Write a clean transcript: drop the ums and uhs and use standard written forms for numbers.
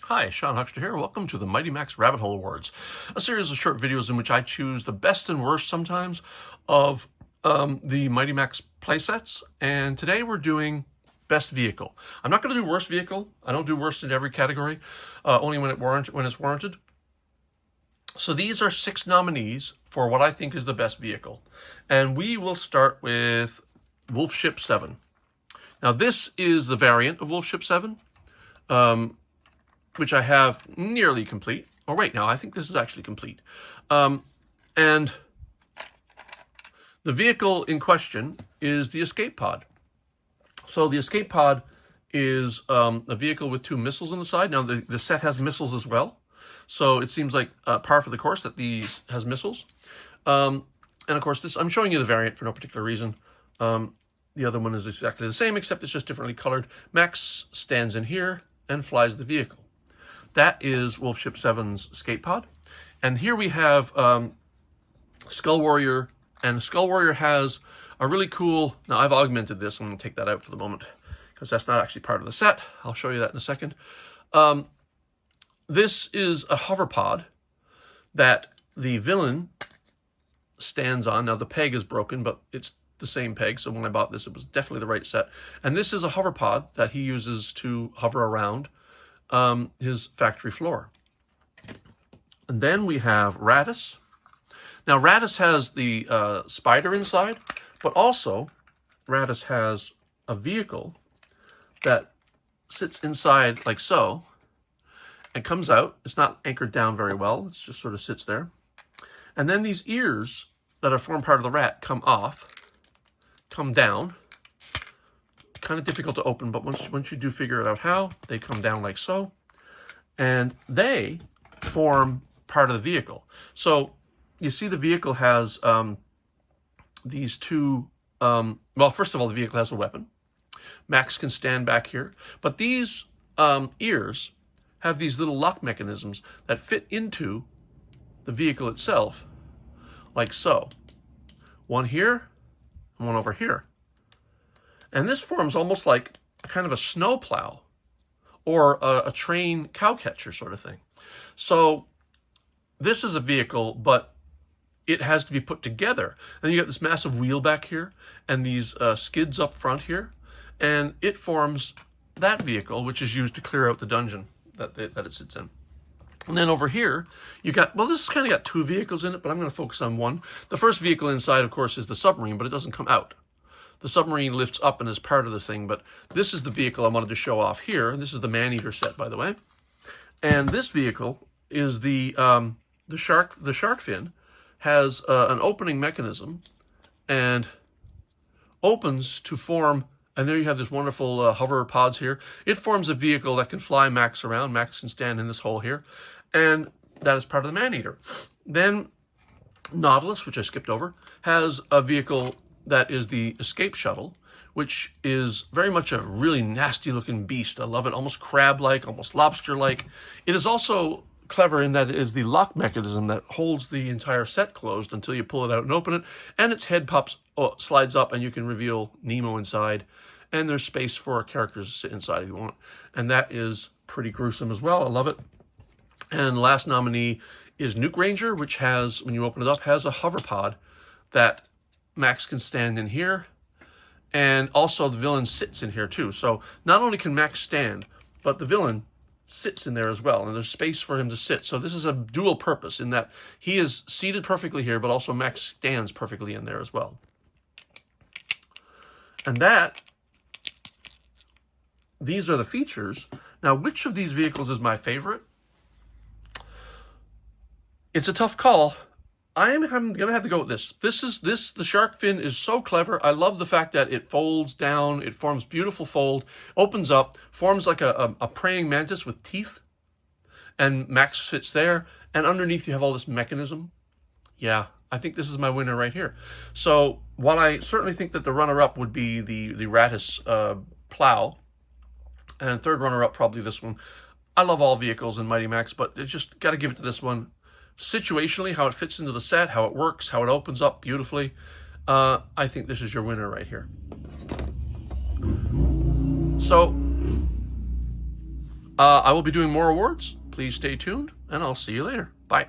Hi, Sean Huckster here. Welcome to the Mighty Max Rabbit Hole Awards, a series of short videos in which I choose the best and worst sometimes of the Mighty Max playsets. And today we're doing best vehicle. I'm not going to do worst vehicle. I don't do worst in every category, only when it's warranted. So these are 6 nominees for what I think is the best vehicle. And we will start with Wolfship 7. Now this is the variant of Wolfship 7. Which I have nearly complete. Oh, wait, now I think this is actually complete. And the vehicle in question is the escape pod. So the escape pod is a vehicle with 2 missiles on the side. Now the set has missiles as well. So it seems like par for the course that these has missiles. And of course, this I'm showing you the variant for no particular reason. The other one is exactly the same, except it's just differently colored. Max stands in here and flies the vehicle. That is Wolfship 7's escape pod. And here we have Skull Warrior. And Skull Warrior has a really cool... Now, I've augmented this. I'm going to take that out for the moment because that's not actually part of the set. I'll show you that in a second. This is a hover pod that the villain stands on. Now, the peg is broken, but it's the same peg. So when I bought this, it was definitely the right set. And this is a hover pod that he uses to hover around his factory floor. And then we have Rattis. Now Rattis has the spider inside, but also Rattis has a vehicle that sits inside like so and comes out. It's not anchored down very well. It just sort of sits there. And then these ears that are formed part of the rat come off, come down. Kind of difficult to open, but once you do figure it out how, they come down like so, and they form part of the vehicle. So you see the vehicle has these 2, well, first of all, the vehicle has a weapon. Max can stand back here, but these ears have these little lock mechanisms that fit into the vehicle itself, like so. One here, and one over here. And this forms almost like a kind of a snow plow or a train cow catcher sort of thing. So this is a vehicle, but it has to be put together. And you got this massive wheel back here and these skids up front here. And it forms that vehicle, which is used to clear out the dungeon that it sits in. And then over here, you got, well, this has kind of got 2 vehicles in it, but I'm going to focus on one. The first vehicle inside, of course, is the submarine, but it doesn't come out. The submarine lifts up and is part of the thing, but this is the vehicle I wanted to show off here. This is the Maneater set, by the way. And this vehicle is the shark fin has an opening mechanism and opens to form, and there you have this wonderful hover pods here. It forms a vehicle that can fly Max around. Max can stand in this hole here, and that is part of the Maneater. Then Nautilus, which I skipped over, has a vehicle that is the escape shuttle, which is very much a really nasty looking beast. I love it, almost crab-like, almost lobster-like. It is also clever in that it is the lock mechanism that holds the entire set closed until you pull it out and open it, and its head slides up and you can reveal Nemo inside, and there's space for characters to sit inside if you want. And that is pretty gruesome as well. I love it. And the last nominee is Nuke Ranger, which has, when you open it up, has a hover pod that Max can stand in here, and also the villain sits in here too. So not only can Max stand, but the villain sits in there as well, and there's space for him to sit. So this is a dual purpose in that he is seated perfectly here, but also Max stands perfectly in there as well. And these are the features. Now, which of these vehicles is my favorite? It's a tough call. I'm going to have to go with this. The shark fin is so clever. I love the fact that it folds down. It forms beautiful fold, opens up, forms like a praying mantis with teeth. And Max sits there. And underneath you have all this mechanism. Yeah, I think this is my winner right here. So while I certainly think that the runner-up would be the Rattis plow, and third runner-up probably this one. I love all vehicles in Mighty Max, but it just got to give it to this one. Situationally, how it fits into the set, how it works, how it opens up beautifully. I think this is your winner right here. So I will be doing more awards. Please stay tuned, and I'll see you later. Bye.